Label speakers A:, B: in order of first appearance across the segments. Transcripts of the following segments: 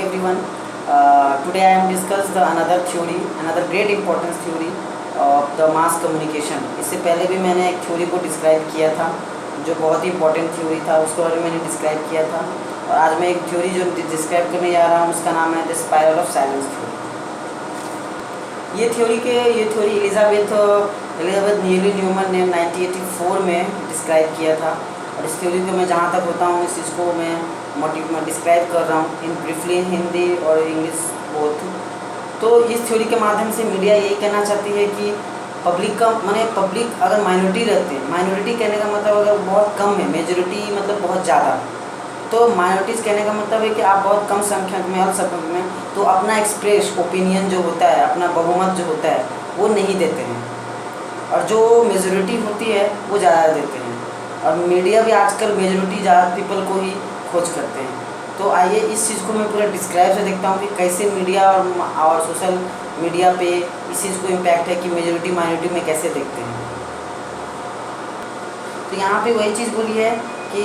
A: everyone. Today I am discuss the another great importance theory of the mass communication. इससे पहले भी मैंने एक थ्योरी को डिस्क्राइब किया था जो बहुत ही इंपॉर्टेंट थ्योरी था, उसको बारे में मैंने डिस्क्राइब किया था। और आज मैं एक थ्योरी जो डिस्क्राइब करने जा रहा हूँ उसका नाम है the spiral of silence theory. ये थ्योरी एलिजाबेथ नीली न्यूमन ने 1984 में डिस्क्राइब किया था। और इस थ्योरी को मैं जहाँ तक होता हूँ इस चीज़ को मैं डिस्क्राइब कर रहा हूँ इन ब्रीफली हिंदी और इंग्लिश बोथ। तो इस थ्योरी के माध्यम से मीडिया यही कहना चाहती है कि पब्लिक अगर माइनॉरिटी रहते हैं, माइनॉरिटी कहने का मतलब अगर बहुत कम है, मेजोरिटी मतलब बहुत ज़्यादा, तो माइनॉरिटीज़ कहने का मतलब है कि आप बहुत कम संख्यक में, अल्पसंख्यक में, तो अपना एक्सप्रेस ओपिनियन जो होता है, अपना बहुमत जो होता है वो नहीं देते हैं, और जो मेजोरिटी होती है वो ज़्यादा देते हैं। और मीडिया भी आजकल मेजोरिटी ज़्यादा पीपल को ही खोज करते हैं। तो आइए इस चीज़ को मैं पूरा डिस्क्राइब से देखता हूँ कि कैसे मीडिया और सोशल मीडिया पे इस चीज़ को इम्पैक्ट है कि मेजोरिटी माइनॉरिटी में कैसे देखते हैं। तो यहाँ पे वही चीज़ बोली है कि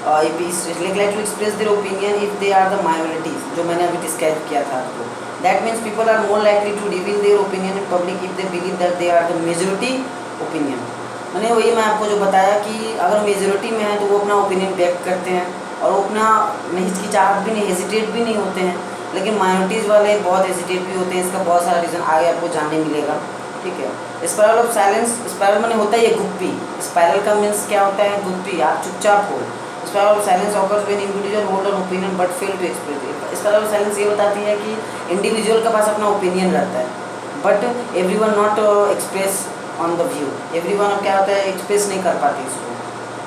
A: like to express their opinion if they are the minorities, जो मैंने अभी डिस्क्राइब किया था आपको। That means people are more likely to reveal their opinion in public if they believe that they are the majority opinion. मैंने वही मैं आपको जो बताया कि अगर मेजोरिटी में है तो वो अपना ओपिनियन व्यक्त करते हैं और वो अपना हिचकिचाहट भी नहीं, हेजिटेट भी नहीं होते हैं। लेकिन माइनॉरिटीज़ वाले बहुत हेजिटेट भी होते हैं। इसका बहुत सारा रीज़न आगे आपको जानने मिलेगा, ठीक है। स्पाइरल ऑफ साइलेंस, स्पाइरल मैंने होता है ये गुप्पी। स्पाइरल का मीन्स क्या होता है? गुप्पी, आप चुपचाप हो। Spiral of silence occurs when individual hold an opinion but fail to express it. Spiral of silence ये बताती है कि इंडिविजुअल के पास अपना ओपिनियन रहता है but everyone not express on the view. Everyone क्या होता है, एक्सप्रेस नहीं कर पाते इसको।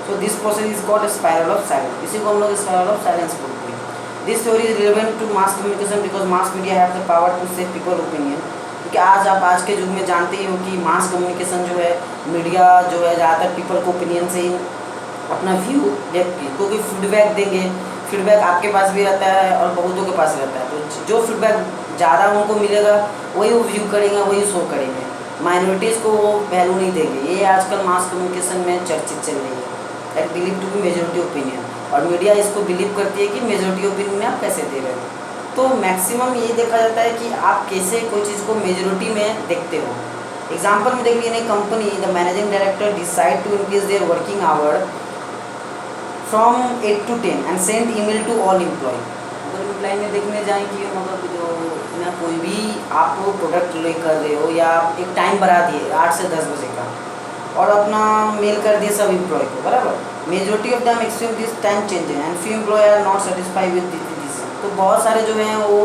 A: So this process is called spiral of silence. इसी को हम लोग स्पाइरल ऑफ साइलेंस बोलते हैं। This theory is relevant to mass communication because mass media have the power to save people opinion. क्योंकि आज के युग में जानते ही हो कि मास कम्युनिकेशन जो है, मीडिया जो है ज़्यादातर पीपल को ओपिनियन से ही अपना व्यू व्यक्त की, क्योंकि फीडबैक देंगे, फीडबैक आपके पास भी रहता है और बहुतों के पास रहता है। तो जो फीडबैक ज़्यादा उनको मिलेगा वही वो व्यू करेंगे, वही शो करेंगे। माइनॉरिटीज़ को वो वैल्यू नहीं देंगे। ये आजकल मास कम्युनिकेशन में चर्चित चल रही है, that believe to be majority opinion. और मीडिया इसको बिलीव करती है कि मेजोरिटी ओपिनियन में आप कैसे दे रहे हो। तो मैक्सिमम ये देखा जाता है कि आप कैसे कोई चीज़ को मेजोरिटी में देखते हो। एग्जाम्पल में देख लीजिए, company the managing director decide to increase their working hour from 8 to 10 and send email to all employ. अगर एम्प्लॉय में देखने जाएँ कि मतलब जो ना कोई भी आप प्रोडक्ट ले कर रहे हो या एक टाइम बढ़ा दिए 8 से 10 बजे का और अपना मेल कर दिए सब एम्प्लॉय को, बराबर। Majority of them experience this time changing and few employ are not satisfied with this decision. तो बहुत सारे जो हैं वो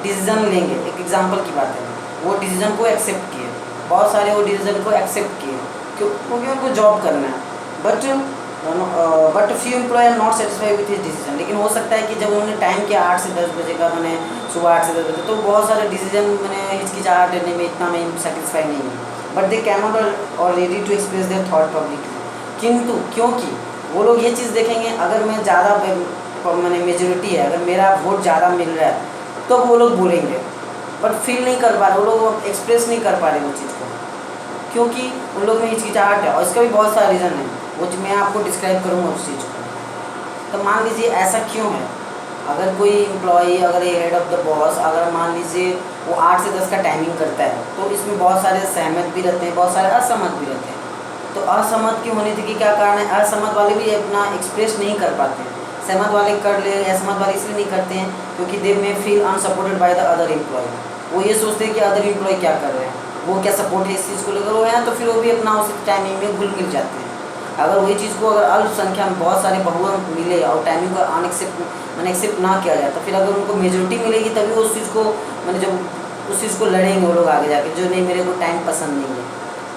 A: डिसीजन लेंगे, एक एग्जांपल की बात है, वो डिसीजन को एक्सेप्ट किए, बहुत सारे वो डिसीजन को एक्सेप्ट किए क्योंकि उनको जॉब करना है। But few employ are not satisfied with his decision. लेकिन हो सकता है कि जब उन्होंने टाइम किया 8 से 10 बजे का, मैंने सुबह 8 से 10 बजे, तो बहुत सारे डिसीजन मैंने हिचकिचाहट लेने में इतना मैं सेटिस्फाई नहीं हूँ। बट दे कैन नॉट और ready to express their thought publicly. किंतु क्योंकि वो लोग ये चीज़ देखेंगे, अगर मैं ज़्यादा मैंने मेजोरिटी है, अगर मेरा वोट ज़्यादा मिल रहा है तो वो लोग बोलेंगे, बट फील नहीं कर पा रहे, वो लोग एक्सप्रेस नहीं कर पा रहे वो चीज़ को, क्योंकि उन लोग में हिचकिचाहट है। और इसका भी बहुत सारा रीज़न है, वो मैं आपको डिस्क्राइब करूँगा उस चीज़ को। तो मान लीजिए ऐसा क्यों है, अगर कोई एम्प्लॉई, अगर हेड ऑफ द बॉस, अगर मान लीजिए वो 8 से 10 का टाइमिंग करता है, तो इसमें बहुत सारे सहमत भी रहते हैं, बहुत सारे असहमत भी रहते हैं। तो असहमत क्यों होने थे कि क्या कारण है? असहमत वाले भी अपना एक्सप्रेस नहीं कर पाते हैं। सहमत वाले कर ले, असहमत वाले इसलिए नहीं करते हैं क्योंकि they may feel unsupported by the other employ. वो ये सोचते हैं कि अदर एम्प्लॉय क्या कर रहे हैं, वो क्या सपोर्ट है इस चीज़ को लेकर, वो है तो फिर वो भी अपना उस टाइमिंग में घुल मिल जाते हैं। अगर वही चीज़ को अगर अल्पसंख्या में बहुत सारे बहुमत मिले और टाइमिंग को एक्सेप्ट ना किया जाए, तो फिर अगर उनको मेजोरिटी मिलेगी तभी वो उस चीज़ को जब उस चीज़ को लड़ेंगे वो लोग आगे जाके, जो नहीं मेरे को टाइम पसंद नहीं है।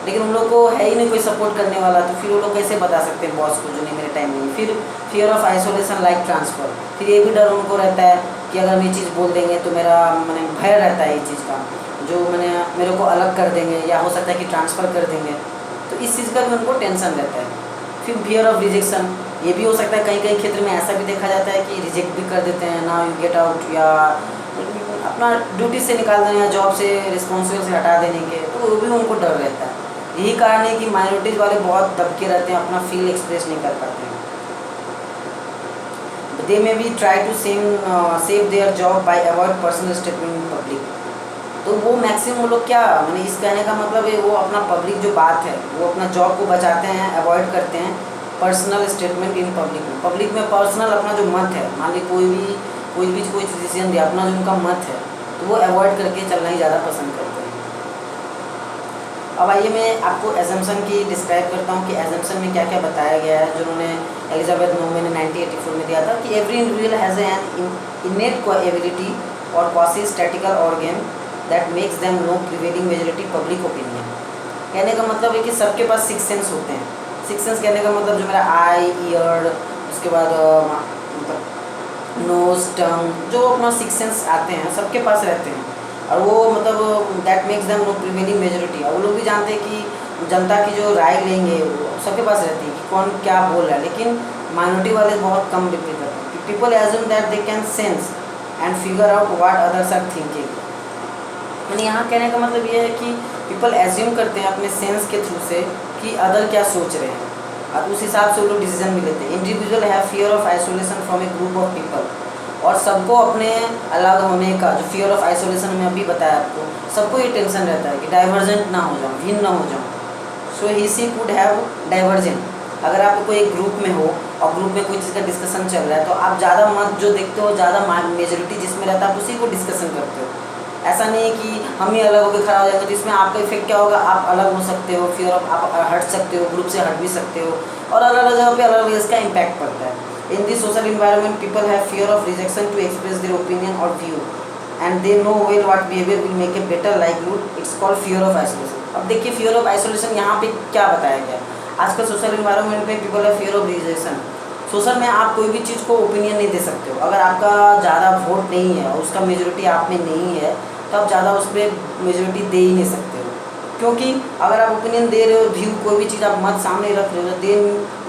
A: लेकिन उन लोग को है ही नहीं कोई सपोर्ट करने वाला, तो फिर वो लोग कैसे बता सकते हैं बॉस को जो नहीं मेरे टाइम नहीं। फिर fear of isolation like transfer, फिर ये भी डर उनको रहता है कि अगर हम ये चीज़ बोल देंगे तो मेरा भय रहता है ये चीज़ का, जो मेरे को अलग कर देंगे या हो सकता है कि ट्रांसफ़र कर देंगे। तो इस चीज़ का भी उनको टेंशन रहता है। फिर फियर ऑफ रिजेक्शन, ये भी हो सकता है, कहीं कहीं क्षेत्र में ऐसा भी देखा जाता है कि रिजेक्ट भी कर देते हैं, ना यू गेट आउट, या अपना ड्यूटी से निकाल देने या जॉब से रिस्पॉन्सिबल से हटा देने के, तो वो भी उनको डर रहता है। यही कारण है कि माइनॉरिटीज़ वाले बहुत दबके रहते हैं, अपना फील एक्सप्रेस नहीं कर पाते हैं। The they may be try to save their job by avoid personal statement in public. तो वो मैक्सिमम वो लोग क्या, मैंने इस कहने का मतलब है वो अपना पब्लिक जो बात है वो अपना जॉब को बचाते हैं, अवॉइड करते हैं पर्सनल स्टेटमेंट इन पब्लिक में। पब्लिक में पर्सनल अपना जो मत है, मान ली कोई डिसीजन दिया, अपना जो उनका मत है तो वो अवॉइड करके चलना ही ज़्यादा पसंद करते हैं। अब आइए मैं आपको एजम्पशन की डिस्क्राइब करता हूँ कि एजम्पशन में क्या क्या बताया गया है, जो उन्होंने एलिजाबेथ नोमे ने 1984 में दिया था कि every individual has an innate ability और quasi statical organ that makes them no prevailing majority public opinion. कहने का मतलब है कि सबके पास 6 सेंस होते हैं। 6 सेंस कहने का मतलब जो मेरा आई, ईयर, उसके बाद मतलब नोज, टंग, जो अपना 6 सेंस आते हैं सबके पास रहते हैं। और वो मतलब that makes them no prevailing majority. और वो लोग भी जानते हैं कि जनता की जो राय लेंगे वो सबके पास रहती है कि कौन क्या बोल रहा है, लेकिन माइनॉरिटी वाले बहुत कम डिपेंड करते हैं। People assume that they can sense and figure out what others are thinking. यानी यहाँ कहने का मतलब ये है कि पीपल एज्यूम करते हैं अपने सेंस के थ्रू से कि अदर क्या सोच रहे हैं और उस हिसाब से वो लोग डिसीजन भी लेते हैं। Individual have fear of isolation from A group of people. और सबको अपने अलग होने का जो फियर ऑफ आइसोलेशन में अभी बताया आपको, सबको ये टेंशन रहता है कि डाइवर्जेंट ना हो जाऊँ, भिन्न ना हो जाऊँ। सो ही सी कुड हैव डाइवर्जेंट। अगर आप कोई एक ग्रुप में हो और ग्रुप में कोई चीज़ का डिस्कशन चल रहा है तो आप ज़्यादा मत जो देखते हो, ज़्यादा मेजोरिटी जिसमें रहता है आप उसी को डिस्कशन करते हो। ऐसा नहीं है कि हम ही अलग होकर खड़ा हो जाएंगे, तो इसमें आपका इफेक्ट क्या होगा, आप अलग हो सकते हो, फिर आप हट सकते हो, ग्रुप से हट भी सकते हो, और अलग अलग जगह पे अलग अलग इसका इम्पैक्ट पड़ता है। In this social environment people have fear of rejection to express their opinion और view and they know well what behaviour will make a better livelihood. It's called fear of isolation. अब देखिए fear of isolation यहाँ पे क्या बताया गया। आजकल social environment में people have fear of rejection. Social में आप कोई भी चीज़ को ओपिनियन नहीं दे सकते हो। अगर आपका ज़्यादा वोट नहीं है और उसका मेजोरिटी आप में नहीं है तो आप ज़्यादा उस पर मेजोरिटी दे ही नहीं सकते हो, क्योंकि अगर आप ओपिनियन दे रहे हो, व्यू कोई भी चीज़ आप मत सामने रख रहे हो, दे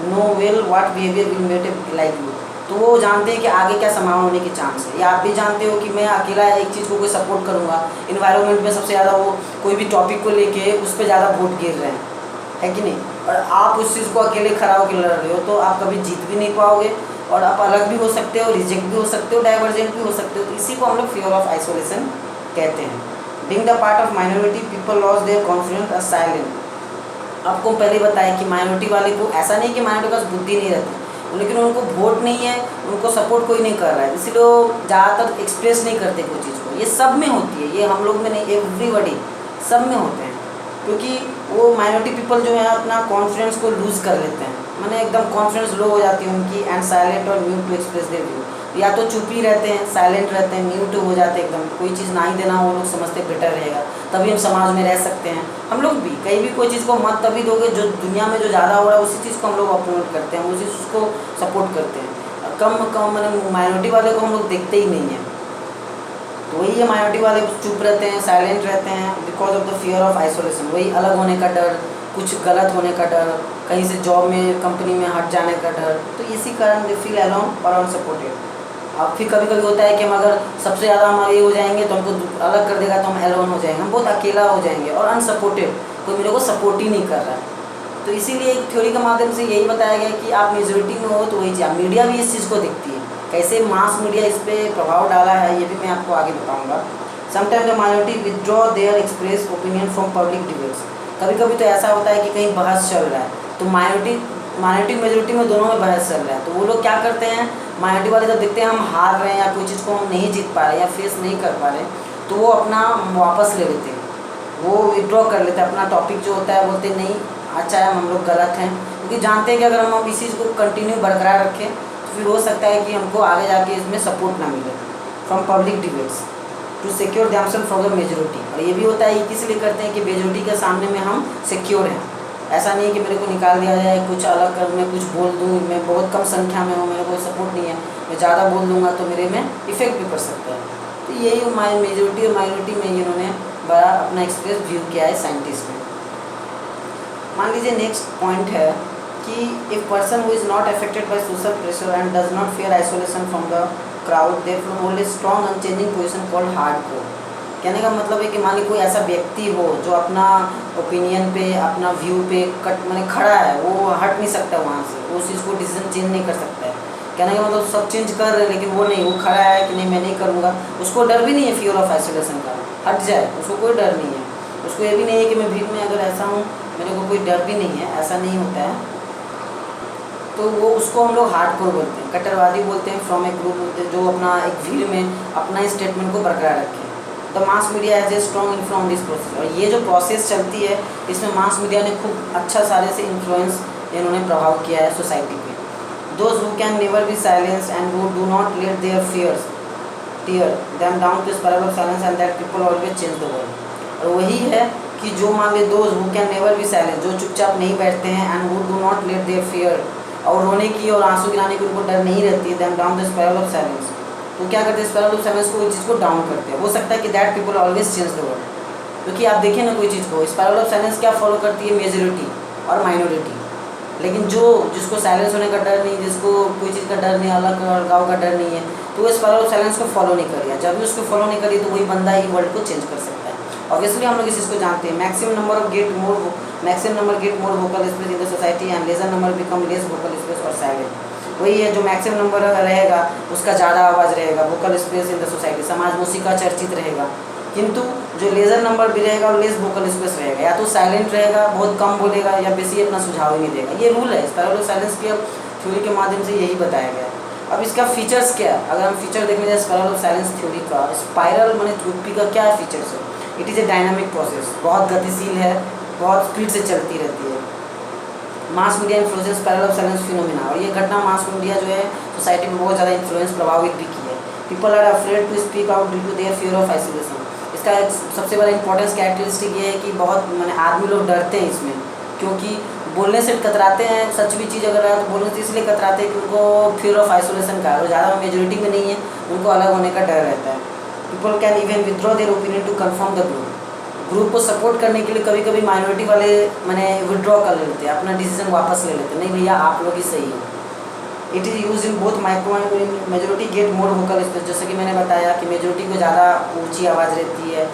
A: know well what behaviour will make A like you. तो वो जानते हैं कि आगे क्या समाधान होने के चांस है। या आप भी जानते हो कि मैं अकेला एक चीज़ को कोई सपोर्ट करूँगा, इन्वायरमेंट में सबसे ज़्यादा वो कोई भी टॉपिक को लेके उस पर ज़्यादा वोट गिर रहे हैं, है कि नहीं, और आप उस चीज़ को अकेले खड़ा होकर लड़ रहे हो तो आप कभी जीत भी नहीं पाओगे और आप अलग भी हो सकते हो, रिजेक्ट भी हो सकते हो, डाइवर्जेंट भी हो सकते हो। तो इसी को हम लोग फियर ऑफ आइसोलेशन कहते हैं। Being the part of minority, people lost their confidence as silent। आपको पहले बताया कि माइनॉरिटी वाले को ऐसा नहीं कि माइनॉरिटी का बुद्धि नहीं रहती, लेकिन उनको वोट नहीं है, उनको सपोर्ट कोई नहीं कर रहा है, इसीलिए वो ज़्यादातर एक्सप्रेस नहीं करते कोई चीज़ को। ये सब में होती है, ये हम लोग में नहीं, एवरीबॉडी सब में होते हैं, क्योंकि वो माइनॉरिटी पीपल जो है अपना कॉन्फिडेंस को लूज़ कर लेते हैं, माने एकदम कॉन्फिडेंस लो हो जाती है उनकी, एंड साइलेंट और mute to express their view. या तो चुप ही रहते हैं, साइलेंट रहते हैं, म्यूट हो जाते हैं, एकदम कोई चीज़ ना ही देना वो लोग समझते बेटर रहेगा, तभी हम समाज में रह सकते हैं। हम लोग भी कहीं भी कोई चीज़ को मत तभी दोगे जो दुनिया में जो ज़्यादा हो रहा है उसी चीज़ को हम लोग अपोज करते हैं, उसी चीज़ को सपोर्ट करते हैं। कम मैंने माइनॉरिटी वाले को हम लोग देखते ही नहीं हैं। तो वही है, माइनॉरिटी वाले चुप रहते हैं, साइलेंट रहते हैं because of the fear of isolation. वही अलग होने का डर, कुछ गलत होने का डर, कहीं से जॉब में कंपनी में हट जाने का डर, तो इसी कारण दे फील अलोन और अनसपोर्टेड। अब फिर कभी कभी होता है कि हम अगर सबसे ज़्यादा हमारे ये हो जाएंगे तो हमको अलग कर देगा तो हम एलोन हो जाएंगे, हम बहुत अकेला हो जाएंगे और अनसपोर्टेड, कोई मेरे को सपोर्ट ही नहीं कर रहा है। तो इसीलिए एक थ्योरी के माध्यम से यही बताया गया कि आप मेजोरिटी में हो तो वही चीज़। मीडिया भी इस चीज़ को देखती है, कैसे मास मीडिया इस पर प्रभाव डाला है ये भी मैं आपको आगे बताऊँगा। Sometime the minority withdraw their express opinion from public debates. कभी कभी तो ऐसा होता है कि कहीं बहस चल रहा है तो माइनॉरिटी मेजोरिटी में दोनों में बहस चल रहा है, तो वो लोग क्या करते हैं, माइनॉरिटी वाले जब देखते हैं हम हार रहे हैं या कोई चीज़ को हम नहीं जीत पा रहे या फेस नहीं कर पा रहे, तो वो अपना वापस ले लेते हैं, वो विड्रॉ कर लेते हैं अपना टॉपिक जो होता है, बोलते नहीं अच्छा है हम लोग गलत हैं, क्योंकि जानते हैं कि अगर हम इस चीज़ को कंटिन्यू बरकरार रखें तो फिर हो सकता है कि हमको आगे जाके इसमें सपोर्ट ना मिले from public debates to secure themselves from the majority. और ये भी होता है कि इसलिए करते हैं कि मेजोरिटी के सामने में हम सिक्योर हैं। ऐसा नहीं कि मेरे को निकाल दिया जाए, कुछ अलग कर, मैं कुछ बोल दूँ, मैं बहुत कम संख्या में हूँ, मेरे को सपोर्ट नहीं है, मैं ज़्यादा बोल दूँगा तो मेरे में इफेक्ट भी पड़ सकता है। तो यही मेजोरिटी और माइनॉरिटी में इन्होंने बड़ा अपना एक्सप्रेस व्यू किया है साइंटिस्ट ने। मान लीजिए नेक्स्ट पॉइंट है कि if person who is not affected by social pressure and does not fear isolation from the crowd therefore hold a strong unchanging position called hardcore. कहने का मतलब है कि मान ली कोई ऐसा व्यक्ति हो जो अपना ओपिनियन पे, अपना व्यू पे माने खड़ा है, वो हट नहीं सकता वहाँ से, वो उस चीज़ को डिसीजन चेंज नहीं कर सकता है, कहने का मतलब सब चेंज कर रहे हैं, लेकिन वो नहीं, वो खड़ा है कि नहीं मैं नहीं करूँगा। उसको डर भी नहीं है फियर ऑफ आइसोलेशन का, हट जाए, उसको कोई डर नहीं है। उसको ये भी नहीं है कि मैं भीड़ में अगर ऐसा हूँ मेरे को कोई डर भी नहीं है, ऐसा नहीं होता है। तो वो उसको हम लोग हार्डकोर बोलते हैं, कट्टरवादी बोलते हैं फ्रॉम ए ग्रुप जो अपना एक भीड़ में अपना स्टेटमेंट को बरकरार रखे। The mass media as a strong influence this process. और ये जो प्रोसेस चलती है इसमें मास मीडिया ने खूब अच्छा सारे से इन्फ्लुएंस इन्होंने प्रभाव किया है सोसाइटी पे। Those who can never be silence and who do not let their fears tear them down to spiral of silence and that people always change the world. और वही है कि जो मान ले those who can never be silence, जो चुपचाप नहीं बैठते हैं, and who do not let their fear, और रोने की और आंसू गिराने की उनको डर नहीं रहती है, them down the spiral of silence. तो क्या करते हैं, स्पाइरल ऑफ साइलेंस को, चीज़ को डाउन करते हैं। हो सकता है कि that people always change the world, क्योंकि आप देखें ना कोई चीज़ को, स्पाइरल ऑफ साइलेंस क्या फॉलो करती है, मेजोरिटी और माइनॉरिटी। लेकिन जिसको साइलेंस होने का डर नहीं, जिसको कोई चीज़ का डर नहीं, अलग अलगाव का डर नहीं है, तो वो स्पाइरल ऑफ साइलेंस को फॉलो नहीं करिए। जब भी उसको फॉलो नहीं करिए तो वही बंदा ही वर्ल्ड को चेंज कर सकता है। ऑब्वियसली हम लोग इस चीज़ को जानते हैं, maximum number get more vocal space in the society and lesser number become less vocal space और साइलेंट। वही है, जो मैक्सिमम नंबर रहेगा उसका ज़्यादा आवाज़ रहेगा, vocal space in the society, समाज में उसी का चर्चित रहेगा। किंतु जो लेज़र नंबर भी रहेगा वो लेस वोकल स्पेस रहेगा, या तो साइलेंट रहेगा, बहुत कम बोलेगा, या बेसिक अपना सुझाव ही नहीं देगा। ये रूल है स्पाइरल ऑफ साइलेंस के थ्योरी के माध्यम से यही बताया गया है। अब इसका फीचर्स क्या है, अगर हम फीचर देखने जाए स्पाइरल ऑफ साइलेंस थ्योरी का, स्पाइरल माने चुप्पी का क्या फीचर्स है, it is a dynamic process, बहुत गतिशील है, बहुत स्पीड से चलती रहती है। Mass media influence spiral of silence phenomena, और ये घटना मास मीडिया जो है सोसाइटी में बहुत ज़्यादा इन्फ्लुएंस प्रभावित भी की है। People are afraid to speak out due to their fear of isolation. इसका एक सबसे बड़ा इंपॉर्टेंस कैरेक्टरिस्टिक ये है कि बहुत मैंने आदमी लोग डरते हैं इसमें, क्योंकि बोलने से कतराते हैं। सच भी चीज़ अगर है तो बोलने से इसलिए कतराते हैं कि उनको फियर ऑफ आइसोलेशन का, और ज़्यादा मेजोरिटी में नहीं है, उनको अलग होने का डर रहता है। People can even withdraw their opinion to confirm the group को सपोर्ट करने के लिए कभी कभी माइनॉरिटी वाले मैंने विड्रॉ कर लेते हैं, अपना डिसीजन वापस ले लेते हैं, नहीं भैया आप लोग ही सही हो। It is use in both micro and majority get more vocal space, जैसे कि मैंने बताया कि मेजोरिटी को ज़्यादा ऊंची आवाज़ रहती है,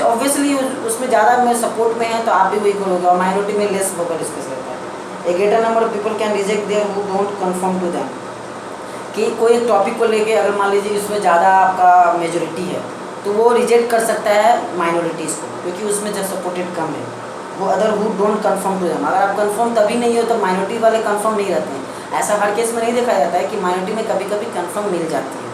A: ऑब्वियसली उसमें ज़्यादा में सपोर्ट में है तो आप भी वही करोगे, और माइनॉरिटी में लेस वोकल स्पेस रहता है। A greater number of people can reject their who don't confirm to them, कि कोई एक टॉपिक को लेके अगर मान लीजिए इसमें ज़्यादा आपका मेजोरिटी है तो वो रिजेक्ट कर सकता है माइनॉरिटीज़ को, क्योंकि उसमें जब सपोर्टेड कम है। वो other who don't confirm to them, अगर आप कन्फर्म तभी नहीं हो तो माइनॉरिटी वाले कन्फर्म नहीं रहते हैं। ऐसा हर केस में नहीं देखा जाता है कि माइनॉरिटी में कभी कभी कन्फर्म मिल जाती है।